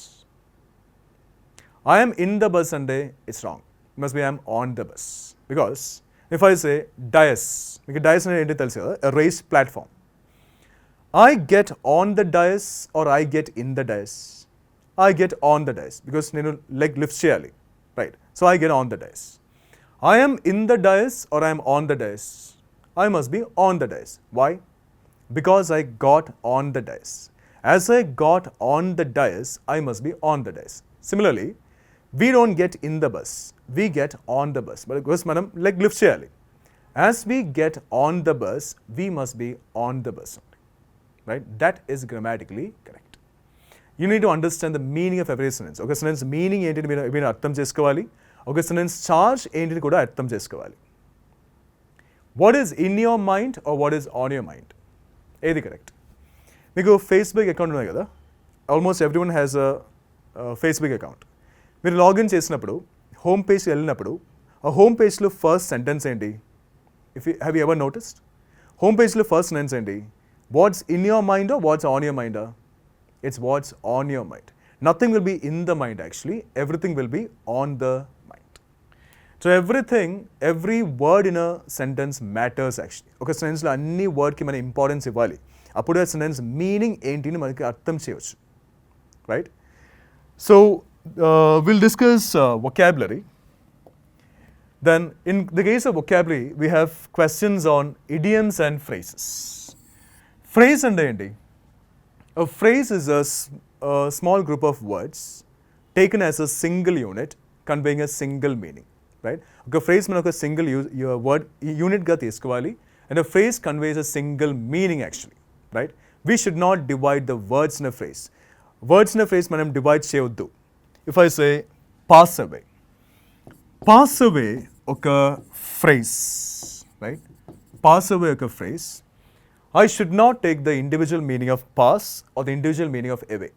Speaker 1: I am in the bus and it's wrong. It must be I am on the bus. Because if I say dais, because dais is a raised platform. I get on the dais or I get in the dais. I get on the dais because leg lifts cheyali, right? So I get on the dais. I am in the dais or I am on the dais. I must be on the dais. Why? Because I got on the dais. As I got on the dais, I must be on the dais. Similarly, we don't get in the bus. We get on the bus. But because manam leg lift cheyali. As we get on the bus, we must be on the bus only. Right? That is grammatically correct. You need to understand the meaning of every sentence. Okay, sentence meaning ఏంటిని మీరు అర్థం చేసుకోవాలి. ఒక sentence charge ఏంటిని కూడా అర్థం చేసుకోవాలి. What is in your mind or what is on your mind? ఏది correct? మీకు Facebook account ఉన్నాయి కదా, almost every one has a Facebook account. మీరు లాగిన్ చేసినప్పుడు హోమ్ పేజ్కి వెళ్ళినప్పుడు ఆ హోమ్ పేజ్లో ఫస్ట్ సెంటెన్స్ ఏంటి? If you have you ever noticed? Home పేజ్లో ఫస్ట్ సెంటెన్స్ ఏంటి? What's in your mind or what's on your mind? It's what's on your mind. Nothing will be in the mind actually, everything will be on the mind. So everything, every word in a sentence matters actually. ఒక సెంటెన్స్లో అన్ని వర్డ్కి మన importance ఇవ్వాలి, అప్పుడు ఆ sentence meaning ఏంటిని మనకి అర్థం చేయవచ్చు, right? So will discuss vocabulary. Then in the case of vocabulary we have questions on idioms and phrases. Phrase అంటే ఏంటి? A phrase is a small group of words taken as a single unit conveying a single meaning, right? ఒక phrase మనం ఒక single word unit గా తీసుకోవాలి, and a phrase conveys a single meaning actually, right? We should not divide the words in a phrase. Words in a phrase మనం divide చేయొద్దు. If I say pass away, pass away ఒక phrase, right? Pass away ఒక phrase. I should not take the individual meaning of pass or the individual meaning of away.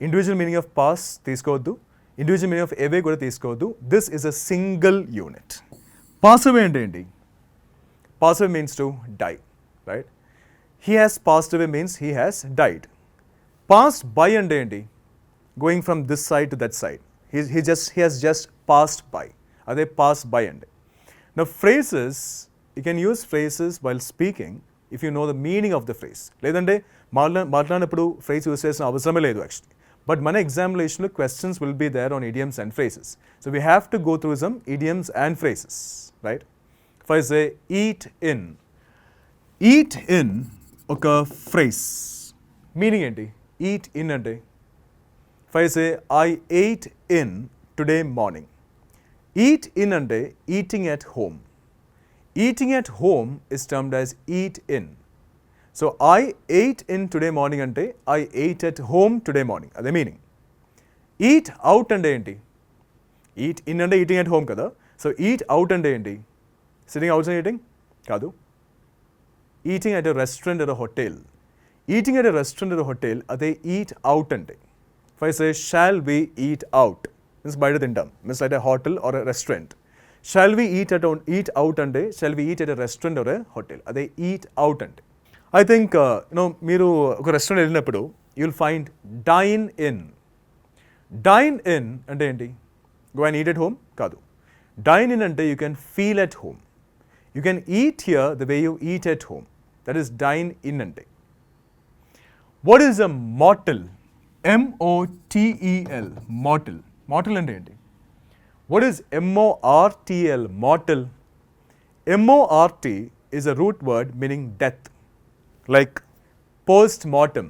Speaker 1: Individual meaning of pass తీసుకోవద్దు, individual meaning of away కూడా తీసుకోవద్దు. This is a single unit. Pass away అంటే ఏంటి? Pass away means to die, right? He has passed away means he has died. Passed by అంటే ఏంటి? Going from this side to that side. He has just passed by. అదే pass by అంటే. Now phrases, you can use phrases while speaking if you know the meaning of the phrase. లేదంటే మాట్లాడినప్పుడు phrase use చేసిన అవసరమే లేదు actually. But మన examinationలో questions will be there on idioms and phrases. So we have to go through some idioms and phrases, right? If I say eat in. Eat in ఒక phrase. Meaning ఏంటి? Eat in అంటే. If I say I ate in today morning. Eat in అంటే eating at home. Eating at home is termed as eat in. So I ate in today morning ante I ate at home today morning. Ade meaning. Eat out ante enti? Eat in ante eating at home kada. So eat out ante enti? Sitting outside eating? Kadu. Eating at a restaurant or a hotel. Eating at a restaurant or a hotel ade eat out ante. If I say shall we eat out? Means bite tindam. Means at a hotel or a restaurant. Shall we eat out ante? Shall we eat at a restaurant or a hotel? Ade eat out ante. I think మీరు ఒక restaurant వెళ్ళినప్పుడు you'll find dine in. Dine in అంటే ఏంటి? Go and eat at home? కాదు. Dine in అంటే you can feel at home. You can eat here the way you eat at home. That is dine in ante. What is a motel? M-O-T-E-L. Motel. Motel అంటే ఏంటి? What is M-O-R-T-L? Mortal. M-O-R-T is a root word meaning death. Like post-mortem.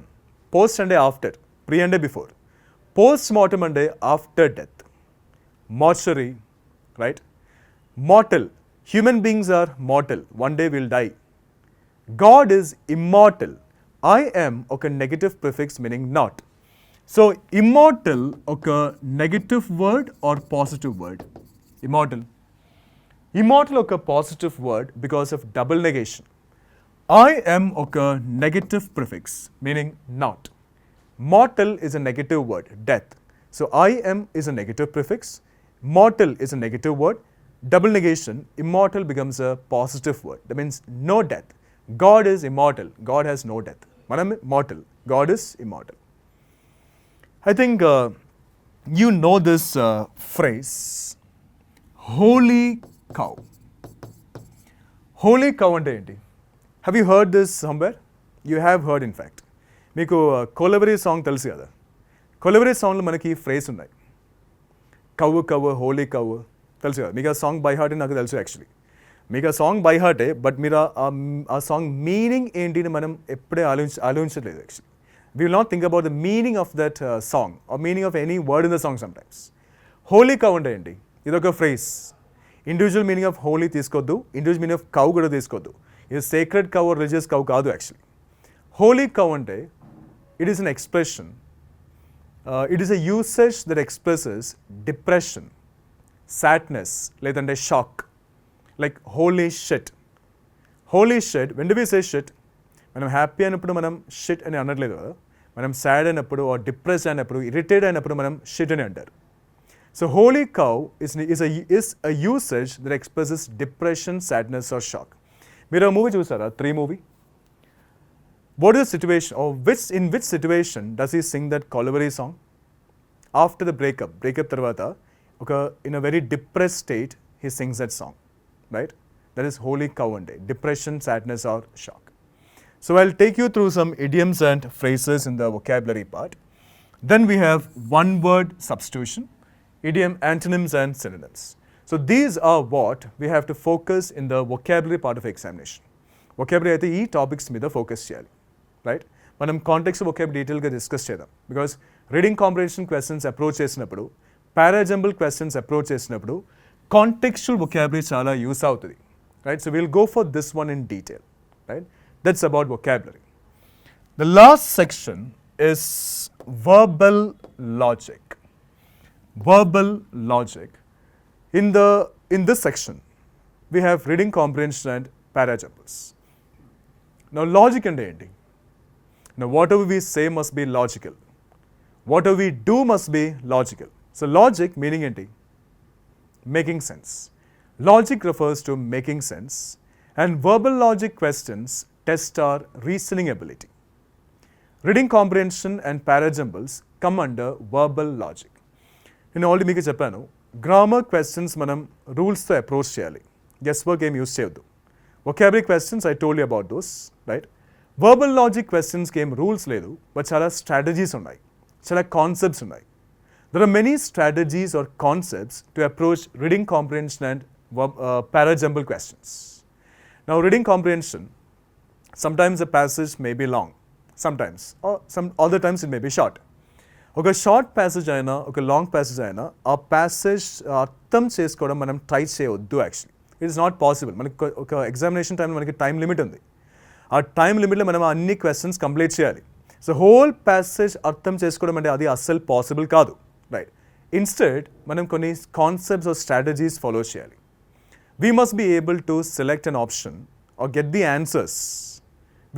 Speaker 1: Post and after. Pre and before. Post-mortem and after death. Mortuary. Right? Mortal. Human beings are mortal. One day we'll die. God is immortal. I am ఒక negative prefix meaning not. So immortal ఒక negative word or positive word? Immortal. Immortal ఒక positive word because of double negation. I am ఒక negative prefix meaning not. Mortal is a negative word, death. So I am is a negative prefix. Mortal is a negative word. Double negation, immortal becomes a positive word. That means no death. God is immortal. God has no death. Manam mortal. God is immortal. I think you know this phrase, holy cow. Holy cow ante enti? Have you heard this somewhere? You have heard in fact. Meeku Collaborate song telusu kada. Collaborate song lo manaki phrase unnai. Cow cow holy cow telusu kada. Meeku song by heart naku telusu actually. Meeku song by heart but meera aa song meaning enti ni manam eppude ఆలోచించలేదు actually. We will not think about the meaning of that song or meaning of any word in the song sometimes. Holy cow ante enti? Idoka phrase. Individual meaning of holy తీసుకొద్దు, individual meaning of cow కూడా తీసుకొద్దు. It is sacred cow or religious cow కాదు actually. Holy cow ante, it is an expression. It is a usage that expresses depression, sadness, లేదంటే shock. Like holy shit. holy shit, when do we say shit? మనం happy అయినప్పుడు మనం shit అని అనట్లేదు కదా, మనం sad అయినప్పుడు ఆర్ డిప్రెస్డ్ అయినప్పుడు ఇరిటేట్ అయినప్పుడు మనం షిట్ అని అంటారు. So Holi cow is a usage that expresses depression, sadness or shock. మీరు ఆ మూవీ చూసారా, 3 movie? What is the situation, or in which situation does he sing that Colaveri song? After the breakup tarvata, in a very depressed state, he sings that song, right? That is holy cow and day, depression, sadness or shock. So I'll take you through some idioms and phrases in the vocabulary part. Then we have one word substitution, idiom, antonyms and synonyms. So these are what we have to focus in the vocabulary part of examination. Vocabulary అయితే ఈ topics మీద focus చేయాలి, right? మనం context vocabulary డీటెయిల్గా discuss చేద్దాం, because reading comprehension questions approach చేసినప్పుడు, parajumble questions approach చేసినప్పుడు contextual vocabulary చాలా యూస్ అవుతుంది, right? So will go for this one in detail, right? That's about vocabulary. The last section is verbal logic. Verbal logic. In this section, we have reading comprehension and parajumbles. Now, logic and ending. Now, whatever we say must be logical. Whatever we do must be logical. So, logic meaning enti? Making sense. Logic refers to making sense, and verbal logic questions test our reasoning ability. Reading comprehension and parajumbles come under verbal logic. నేను already మీకు చెప్పాను, grammar questions మనం రూల్స్తో approach చేయాలి, guess work ఏం use చేయొద్దు. Vocabulary questions I told you about those, right? Verbal logic క్వశ్చన్స్కి ఏం rules లేదు, బట్ చాలా స్ట్రాటజీస్ ఉన్నాయి, చాలా కాన్సెప్ట్స్ ఉన్నాయి. There are many strategies or concepts to approach reading comprehension and parajumble questions. Now, reading comprehension, sometimes a passage may be long, sometimes, or some other times it may be short. ఒక short passage అయినా ఒక long passage అయినా ఆ passage అర్థం చేసుకోవడం మనం try చేయవద్దు. Actually it is not possible. మనకి ఒక ఎగ్జామినేషన్ టైంలో మనకి టైం లిమిట్ ఉంది, ఆ టైం లిమిట్లో మనం అన్ని క్వశ్చన్స్ కంప్లీట్ చేయాలి. సో హోల్ ప్యాసేజ్ అర్థం చేసుకోవడం అంటే అది అస్సలు పాసిబుల్ కాదు, రైట్? ఇన్స్టెడ్ మనం కొన్ని కాన్సెప్ట్స్ ఆర్ స్ట్రాటజీస్ ఫాలో చేయాలి. We must be able to select an option or get the answers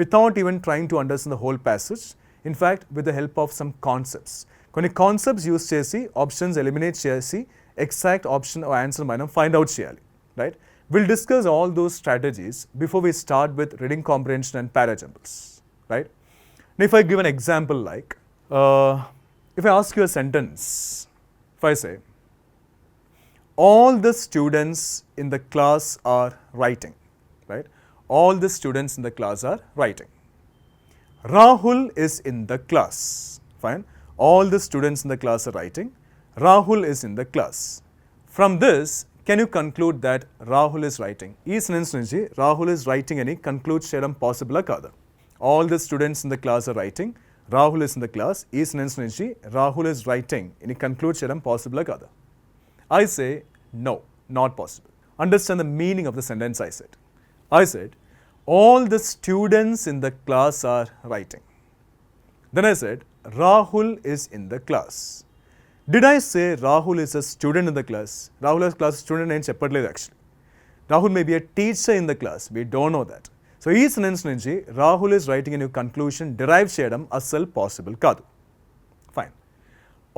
Speaker 1: without even trying to understand the whole passage. In fact, with the help of some concepts. కొన్ని concepts use చేసి options eliminate చేసి exact option or answer మనం find out చేయాలి, right? We'll discuss all those strategies before we start with reading comprehension and parajumbles, right? Now, if I give an example like, if I ask you a sentence, if I say, all the students in the class are writing, right? All the students in the class are writing. Rahul is in the class. Fine. All the students in the class are writing. Rahul is in the class. From this, can you conclude that Rahul is writing? Ee sentence nunchi Rahul is writing ani conclude cheyadam possible kada? All the students in the class are writing. Rahul is in the class. Ee sentence nunchi Rahul is writing ani conclude cheyadam possible kada? I say, no, not possible. Understand the meaning of the sentence I said. I said, all the students in the class are writing. Then I said, Rahul is in the class. Did I say Rahul is a student in the class? Rahul is a class student and cheppatledu actually. Rahul may be a teacher in the class. We don't know that. So, ee sentence nunchi Rahul is writing a new conclusion derive cheyadam asal possible kaadu. Fine.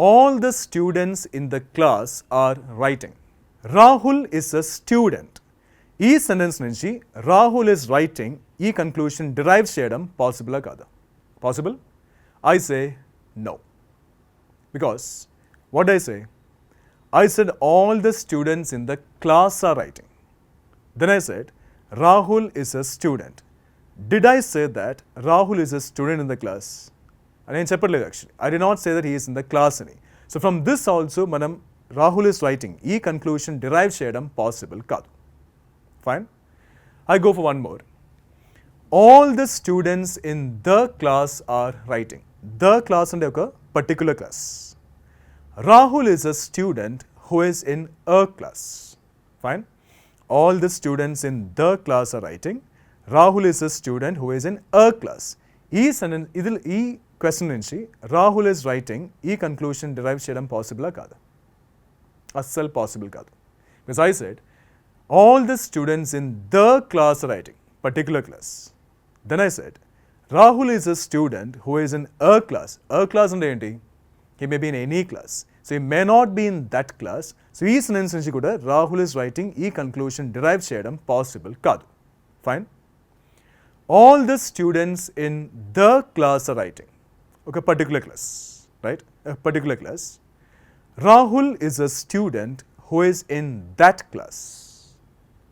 Speaker 1: All the students in the class are writing. Rahul is a student. ఈ sentence నుంచి Rahul is writing ఈ conclusion derive చేయడం పాసిబులా కాదా? Possible? I say no. Because what I say? I said all the students in the class are writing. Then I said Rahul is a student. Did I say that Rahul is a student in the class? I didn't చెప్పట్లేదు actually. I did not say that he is in the class ani. So from this also మనం Rahul is writing ఈ conclusion derive చేయడం possible కాదు. Fine. I go for one more. All the students in the class are writing. The class అంటే ఒక particular class. Rahul is a student who is in a class. Fine. All the students in the class are writing. Rahul is a student who is in a class. ఈ question నుంచి Rahul is writing ఈ conclusion derive చేయడం పాసిబులా కాదా? అస్సలు possible కాదు. Because I said all the students in the class are writing. particular class. Then I said, Rahul is a student who is in a class. A class and enti? He may be in any class. So he may not be in that class. So ee sentence nunchi kuda Rahul is writing ee conclusion derive cheyadam possible kaadu. Fine. All the students in the class are writing. Okay, particular class, right? A particular class. Rahul is a student who is in that class.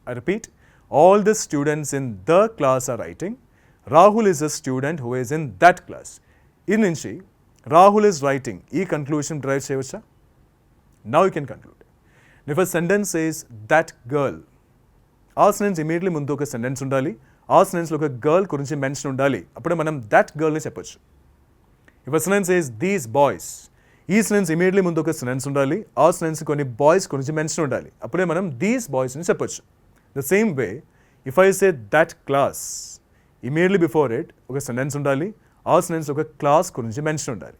Speaker 1: I repeat, all the students in the class are writing. Rahul is a student who is in that class. In nunchi Rahul is writing ee conclusion derive cheyavacha? Now you can conclude. If a sentence says that girl, ఆ sentence immediately ముందు ఒక sentence ఉండాలి. ఆ sentence లో ఒక girl గురించి mention ఉండాలి. అప్పుడే మనం that girl ని చెప్పొచ్చు. If a sentence says these boys, ఈ sentence immediately ముందు ఒక sentence ఉండాలి. ఆ sentence కొన్ని boys గురించి mention ఉండాలి. అప్పుడే మనం these boys ని చెప్పొచ్చు. The same way, if I say that class, immediately before it ఒక sentence ఉండాలి. ఆ sentence ఒక class గురించి mention ఉండాలి.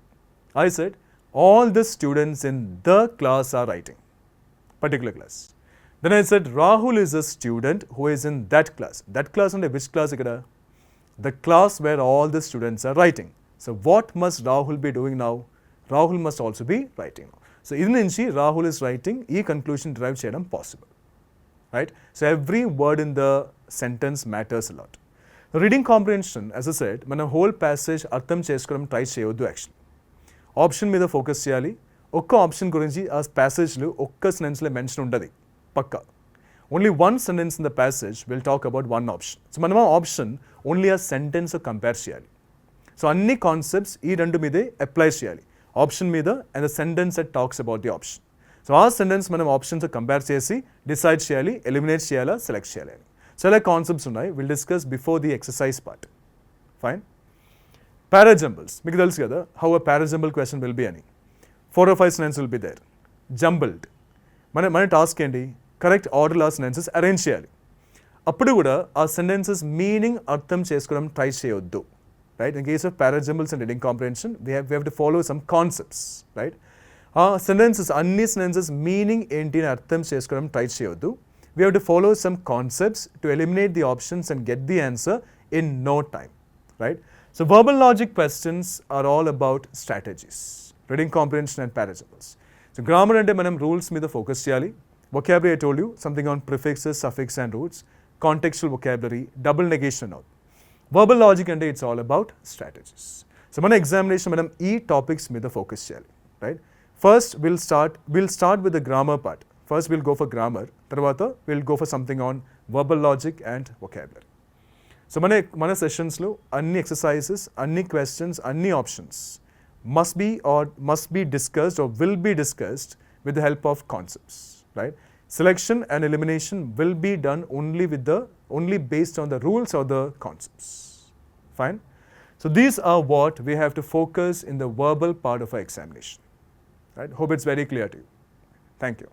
Speaker 1: I said all the students in the class are writing. Particular class. Then I said Rahul is a student who is in that class. That class under which class ikkada? The class where all the students are writing. So what must Rahul be doing now? Rahul must also be writing now. So idin nunchi Rahul is writing ee conclusion derive cheyadam possible. Right? So every word in the sentence matters a lot. Reading comprehension, as I said, మనం whole passage అర్థం చేసుకోవడం try చేయొద్దు actually. Option మీద focus చేయాలి. ఒక్క option గురించి ఆ ప్యాసేజ్లో ఒక్క సెంటెన్స్లో మెన్షన్ ఉండదు పక్కా. Only one sentence in the passage will talk about one option. So మనం ఆ ఆప్షన్ ఓన్లీ ఆ సెంటెన్స్ కంపేర్ చేయాలి. సో అన్ని కాన్సెప్ట్స్ ఈ రెండు మీదే అప్లై చేయాలి. ఆప్షన్ మీద and the sentence that talks about the option. So ఆ సెంటెన్స్ మనం ఆప్షన్స్ కంపేర్ చేసి డిసైడ్ చేయాలి, ఎలిమినేట్ చేయాలా, సెలెక్ట్ చేయాలి. చాలా కాన్సెప్ట్స్ ఉన్నాయి. Will discuss before the exercise part. Fine. Parajumbles మీకు తెలుసు కదా, how a parajumble question will be అని. 4 or 5 sentences will be there. Jumbled మన టాస్క్ ఏంటి? కరెక్ట్ ఆర్డర్లో ఆ సెంటెన్సెస్ అరేంజ్ చేయాలి. అప్పుడు కూడా ఆ సెంటెన్సెస్ మీనింగ్ అర్థం చేసుకోవడం ట్రై చేయొద్దు. Right? In case of parajumbles and reading comprehension we have to follow some concepts. Right? ఆ సెంటెన్సెస్ అన్ని సెంటెన్సెస్ మీనింగ్ ఏంటి అని అర్థం చేసుకోవడం ట్రై చేయొద్దు. We have to follow some concepts to eliminate the options and get the answer in no time, right? So verbal logic questions are all about strategies, reading comprehension and paragraphs. So grammar ante manam rules meeda focus cheyali. Vocabulary I told you something on prefixes, suffix and roots, contextual vocabulary, double negation out. Verbal logic ante it's all about strategies. So mana examination manam ee topics meeda focus cheyali, right? First we'll start with the grammar part. First we'll go for grammar, తర్వాత we'll go for something on verbal logic and vocabulary. So మన సెషన్స్లో అన్ని exercises, అన్ని questions, అన్ని options must be discussed or will be discussed with the help of concepts, right? Selection and elimination will be done only based on the rules or the concepts. Fine? So these are what we have to focus in the verbal part of our examination. Right? Hope it's very clear to you. Thank you.